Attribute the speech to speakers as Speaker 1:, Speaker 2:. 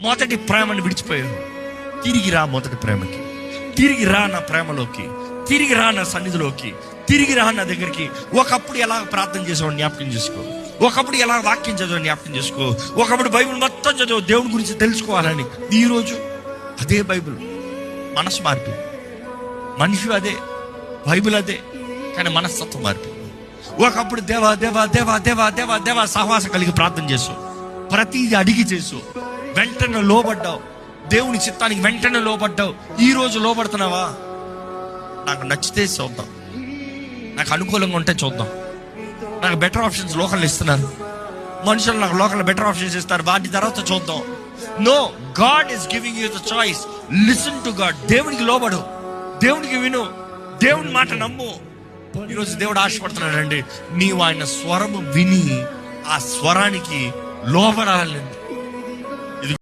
Speaker 1: మొదటి ప్రేమను విడిచిపోయారు. తిరిగి రా మొదటి ప్రేమకి, తిరిగి రా నా ప్రేమలోకి, తిరిగి రా నా సన్నిధిలోకి, తిరిగి రా నా దగ్గరికి. ఒకప్పుడు ఎలా ప్రార్థన చేసేవాడు జ్ఞాపకం చేసుకో, ఒకప్పుడు ఎలా వాక్యం చదివాడు జ్ఞాపకం చేసుకో, ఒకప్పుడు బైబిల్ మొత్తం చదువు దేవుని గురించి తెలుసుకోవాలని. ఈరోజు అదే బైబిల్, మనసు మార్పు, మనిషి అదే, బైబిల్ అదే, కానీ మనస్తత్వం మార్పు. ఒకప్పుడు దేవా దేవా దేవా దేవా దేవా దేవా సహవాసం కలిగి ప్రార్థన చేసు, ప్రతిదీ అడిగి చేసు, వెంటనే లోబడ్డావు, దేవుని చిత్తానికి వెంటనే లోబడ్డావు. ఈరోజు లోబడుతున్నావా? నాకు నచ్చితే చూద్దాం, నాకు అనుకూలంగా ఉంటే చూద్దాం. నాకు బెటర్ ఆప్షన్స్ లోకల్ ఇస్తున్నారు, మనుషులు నాకు లోకల్ బెటర్ ఆప్షన్స్ ఇస్తారు, వాటి తర్వాత చూద్దాం. No, God is giving you the choice. Listen to God. దేవునికి లోబడు, దేవునికి విను, దేవుని మాట నమ్ము. ఈరోజు దేవుడు ఆశపడుతున్నాడండి, నీవు ఆయన స్వరము విని ఆ స్వరానికి లోబడాలని.